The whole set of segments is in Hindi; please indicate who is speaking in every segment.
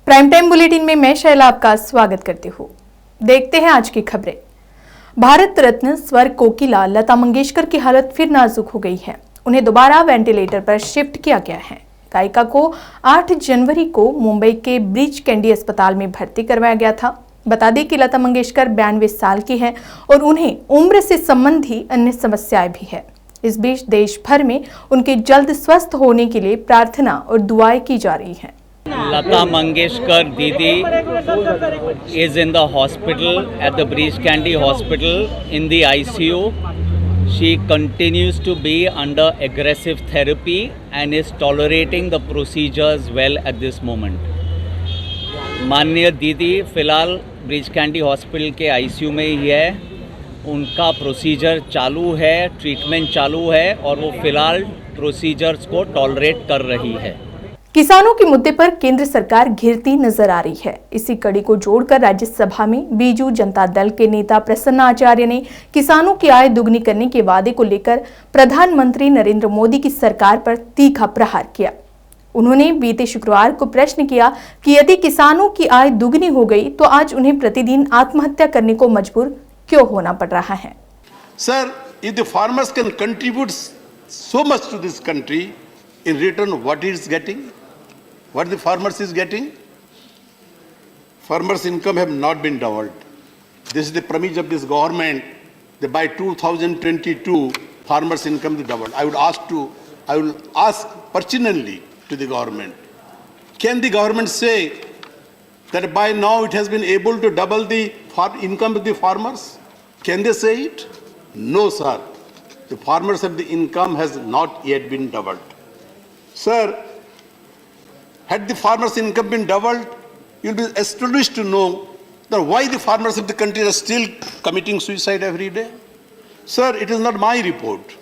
Speaker 1: प्राइम टाइम बुलेटिन में मैं शैला आपका स्वागत करती हूँ। देखते हैं आज की खबरें। भारत रत्न स्वर कोकिला लता मंगेशकर की हालत फिर नाजुक हो गई है। उन्हें दोबारा वेंटिलेटर पर शिफ्ट किया गया है। गायिका को 8 जनवरी को मुंबई के ब्रीच कैंडी अस्पताल में भर्ती करवाया गया था। बता दें कि लता मंगेशकर 92 साल की हैं और उन्हें उम्र से संबंधी अन्य समस्याएं भी है। इस बीच देश भर में उनके जल्द स्वस्थ होने के लिए प्रार्थना और दुआएं की जा रही हैं।
Speaker 2: Lata Mangeshkar Didi is in the hospital at the Breach Candy Hospital in the ICU. She continues to be under aggressive therapy and is tolerating the procedures well at this moment. माननीय दीदी फिलहाल ब्रीच कैंडी हॉस्पिटल के ICU में ही है। उनका प्रोसीजर चालू है, ट्रीटमेंट चालू है और वो फिलहाल प्रोसीजर्स को टॉलरेट कर रही है।
Speaker 1: किसानों के मुद्दे पर केंद्र सरकार घिरती नजर आ रही है। इसी कड़ी को जोड़कर राज्यसभा में बीजू जनता दल के नेता प्रसन्न आचार्य ने किसानों की आय दुगनी करने के वादे को लेकर प्रधानमंत्री नरेंद्र मोदी की सरकार पर तीखा प्रहार किया। उन्होंने बीते शुक्रवार को प्रश्न किया कि यदि किसानों की आय दुगनी हो गई तो आज उन्हें प्रतिदिन आत्महत्या करने को मजबूर क्यों होना पड़ रहा है।
Speaker 3: Sir, if the farmers can contribute so much to this country, in return what he is getting? What the farmers is getting? Farmers' income have not been doubled. This is the promise of this government that by 2022 farmers' income is doubled. I will ask personally to the government. Can the government say that by now it has been able to double the income of the farmers? Can they say it? No, sir. The farmers of the income has not yet been doubled. Sir, had the farmers' income been doubled, you'll be astonished to know that why the farmers of the country are still committing suicide every day. Sir, it is not my report.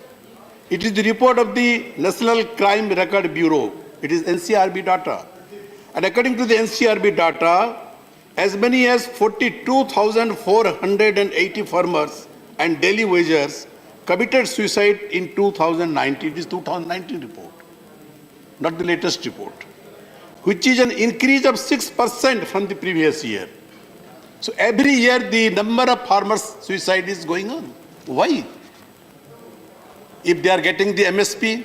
Speaker 3: It is the report of the National Crime Record Bureau. It is NCRB data. And according to the NCRB data, as many as 42,480 farmers and daily wagers committed suicide in 2019. It is 2019 report, not the latest report, which is an increase of 6% from the previous year. So every year the number of farmers' suicide is going on. Why? If they are getting the MSP,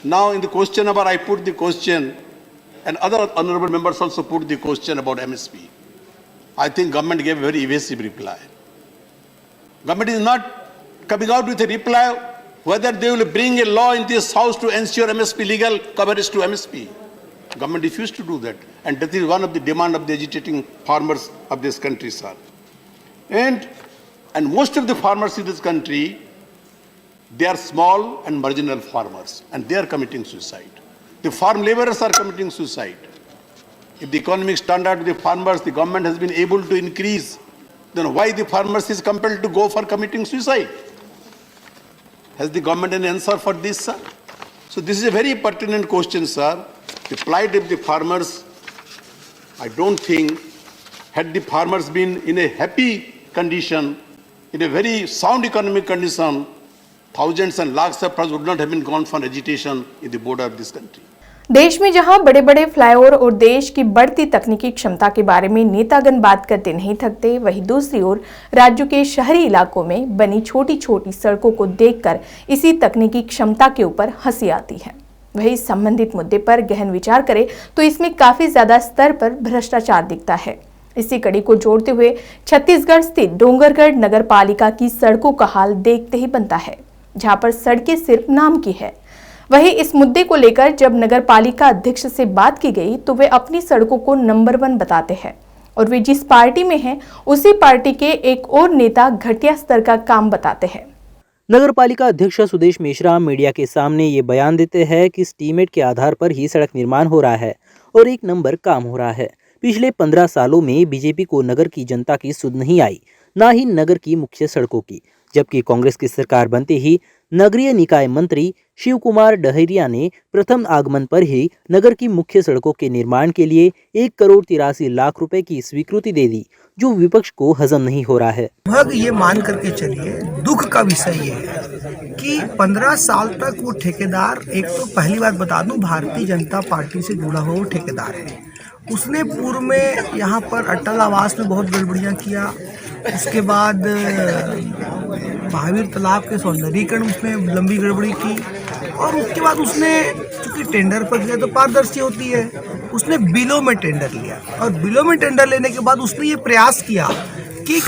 Speaker 3: now in the question number I put the question, and other honorable members also put the question about MSP. I think government gave a very evasive reply. Government is not coming out with a reply whether they will bring a law in this house to ensure MSP legal coverage to MSP. Government refused to do that, and that is one of the demand of the agitating farmers of this country, sir. And most of the farmers in this country, they are small and marginal farmers, and they are committing suicide. The farm laborers are committing suicide. If the economic standard of the farmers, the government has been able to increase, then why the farmers is compelled to go for committing suicide? Has the government an answer for this, sir? So this is a very pertinent question, sir. The plight of the farmers, I don't think, had the farmers been in a happy condition, in a very sound economic condition, thousands and lakhs of farmers would not have been gone for agitation in the border of this country.
Speaker 1: देश में जहां बड़े बड़े फ्लाईओवर और देश की बढ़ती तकनीकी क्षमता के बारे में नेतागण बात करते नहीं थकते, वहीं दूसरी ओर राज्यों के शहरी इलाकों में बनी छोटी छोटी सड़कों को देखकर इसी तकनीकी क्षमता के ऊपर हंसी आती है। वहीं संबंधित मुद्दे पर गहन विचार करें तो इसमें काफी ज्यादा स्तर पर भ्रष्टाचार दिखता है। इसी कड़ी को जोड़ते हुए छत्तीसगढ़ स्थित डोंगरगढ़ नगर पालिका की सड़कों का हाल देखते ही बनता है, जहां पर सड़कें सिर्फ नाम की है। वहीं इस मुद्दे को लेकर जब नगर पालिका अध्यक्ष से बात की गई तो वे अपनी सड़कों को नंबर 1 बताते हैं और वे जिस पार्टी में हैं उसी पार्टी के एक और नेता घटिया स्तर का काम बताते हैं।
Speaker 4: नगर पालिका अध्यक्ष सुदेश मेश्राम मीडिया के सामने ये बयान देते हैं कि स्टीमेट के आधार पर ही सड़क निर्माण हो रहा है और 1 नंबर काम हो रहा है। पिछले 15 सालों में बीजेपी को नगर की जनता की सुध नहीं आई, ना ही नगर की मुख्य सड़कों की, जबकि कांग्रेस की सरकार बनते ही नगरीय निकाय मंत्री शिव कुमार डहरिया ने प्रथम आगमन पर ही नगर की मुख्य सड़कों के निर्माण के लिए 1,83,00,000 रुपए की स्वीकृति दे दी, जो विपक्ष को हजम नहीं हो रहा है।
Speaker 5: लगभग ये मान करके चलिए, दुख का विषय ये है कि 15 साल तक वो ठेकेदार, एक तो पहली बात बता दूं, भारतीय जनता पार्टी से जुड़ा हुआ वो ठेकेदार है उसने पूर्व में यहाँ पर अटल आवास में बहुत गड़बड़ियाँ किया। उसके बाद महावीर तालाब के सौंदर्यीकरण उसने लंबी गड़बड़ी की, और उसके बाद उसने चूंकि टेंडर पर गया तो पारदर्शी होती है, उसने बिलों में टेंडर लिया, और बिलों में टेंडर लेने के बाद उसने ये प्रयास किया कि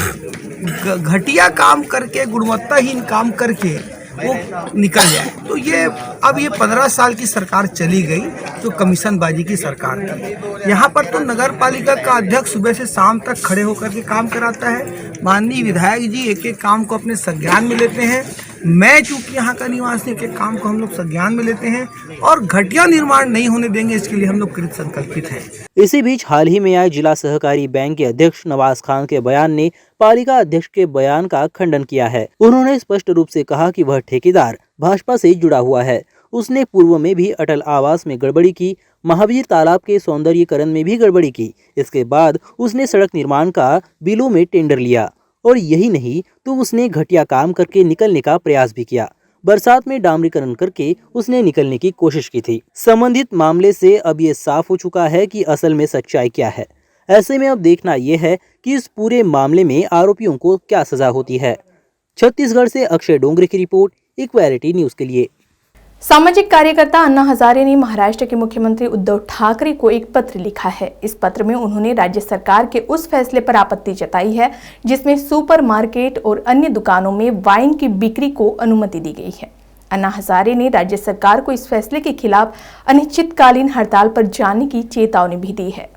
Speaker 5: घटिया काम करके, गुणवत्ताहीन काम करके वो निकल जाए। तो ये अब ये 15 साल की सरकार चली गई तो कमीशनबाजी की सरकार थी। यहाँ पर तो नगर पालिका का अध्यक्ष सुबह से शाम तक खड़े होकर के काम कराता है। माननीय विधायक जी एक एक काम को अपने संज्ञान में लेते हैं। मैं चूंकि यहाँ का निवासी, एक एक काम को हम लोग संज्ञान में लेते हैं और घटिया निर्माण नहीं होने देंगे, इसके लिए हम लोग कृत संकल्पित हैं।
Speaker 4: इसी बीच हाल ही में आए जिला सहकारी बैंक के अध्यक्ष नवाज खान के बयान ने पालिका अध्यक्ष के बयान का खंडन किया है। उन्होंने स्पष्ट रूप से कहा कि वह ठेकेदार भाजपा से जुड़ा हुआ है। उसने पूर्व में भी अटल आवास में गड़बड़ी की, महावीर तालाब के सौंदर्यीकरण में भी गड़बड़ी की। इसके बाद उसने सड़क निर्माण का बिलों में टेंडर लिया, और यही नहीं तो उसने घटिया काम करके निकलने का प्रयास भी किया। बरसात में डामरीकरण करके उसने निकलने की कोशिश की थी। संबंधित मामले से अब ये साफ हो चुका है कि असल में सच्चाई क्या है। ऐसे में अब देखना यह है कि इस पूरे मामले में आरोपियों को क्या सजा होती है। छत्तीसगढ़ से अक्षय डोंगरे की रिपोर्ट, इक्वालिटी न्यूज के लिए।
Speaker 1: सामाजिक कार्यकर्ता अन्ना हजारे ने महाराष्ट्र के मुख्यमंत्री उद्धव ठाकरे को एक पत्र लिखा है। इस पत्र में उन्होंने राज्य सरकार के उस फैसले पर आपत्ति जताई है जिसमें सुपरमार्केट और अन्य दुकानों में वाइन की बिक्री को अनुमति दी गई है। अन्ना हजारे ने राज्य सरकार को इस फैसले के खिलाफ अनिश्चितकालीन हड़ताल पर जाने की चेतावनी भी दी है।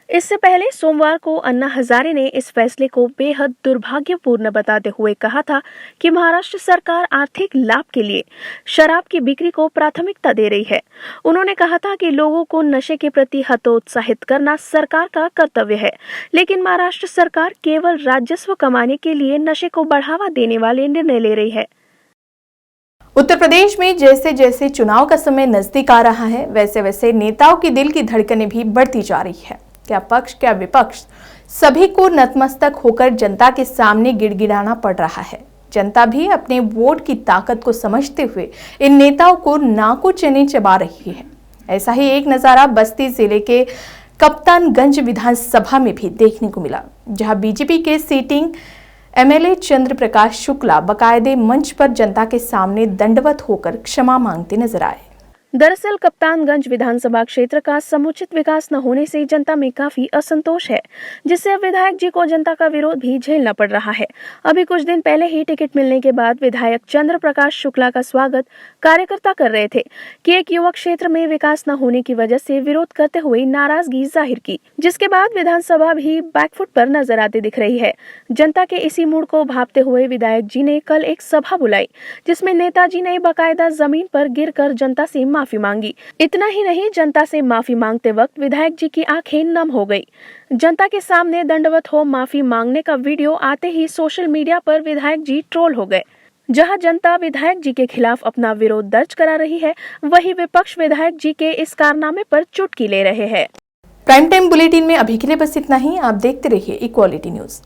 Speaker 6: इससे पहले सोमवार को अन्ना हजारे ने इस फैसले को बेहद दुर्भाग्यपूर्ण बताते हुए कहा था कि महाराष्ट्र सरकार आर्थिक लाभ के लिए शराब की बिक्री को प्राथमिकता दे रही है। उन्होंने कहा था कि लोगों को नशे के प्रति हतोत्साहित करना सरकार का कर्तव्य है, लेकिन महाराष्ट्र सरकार केवल राजस्व कमाने के लिए नशे को बढ़ावा देने वाले निर्णय ले रही है।
Speaker 1: उत्तर प्रदेश में जैसे जैसे चुनाव का समय नजदीक आ रहा है, वैसे वैसे नेताओं की दिल की धड़कनें भी बढ़ती जा रही है। क्या पक्ष क्या विपक्ष, सभी को नतमस्तक होकर जनता के सामने गिड़गिड़ाना पड़ रहा है। जनता भी अपने वोट की ताकत को समझते हुए इन नेताओं को नाको चने चबा रही है। ऐसा ही एक नजारा बस्ती जिले के कप्तानगंज विधानसभा में भी देखने को मिला, जहां बीजेपी के सीटिंग एमएलए चंद्र प्रकाश शुक्ला बकायदे मंच पर जनता के सामने दंडवत होकर क्षमा मांगते नजर आए।
Speaker 6: दरअसल कप्तानगंज विधानसभा क्षेत्र का समुचित विकास न होने से जनता में काफी असंतोष है, जिससे अब विधायक जी को जनता का विरोध भी झेलना पड़ रहा है। अभी कुछ दिन पहले ही टिकट मिलने के बाद विधायक चंद्र प्रकाश शुक्ला का स्वागत कार्यकर्ता कर रहे थे कि एक युवक क्षेत्र में विकास न होने की वजह से विरोध करते हुए नाराजगी जाहिर की, जिसके बाद विधानसभा भी बैकफुट पर नजर आती दिख रही है। जनता के इसी मूड को भांपते हुए विधायक जी ने कल एक सभा बुलाई, जिसमें नेताजी ने बाकायदा जमीन पर गिरकर जनता से माफी मांगी। इतना ही नहीं, जनता से माफी मांगते वक्त विधायक जी की आंखें नम हो गई। जनता के सामने दंडवत हो माफी मांगने का वीडियो आते ही सोशल मीडिया पर विधायक जी ट्रोल हो गए। जहां जनता विधायक जी के खिलाफ अपना विरोध दर्ज करा रही है, वहीं विपक्ष विधायक जी के इस कारनामे पर चुटकी ले रहे हैं।
Speaker 1: प्राइम टाइम बुलेटिन में अभी के लिए बस इतना ही। आप देखते रहिए इक्वालिटी न्यूज।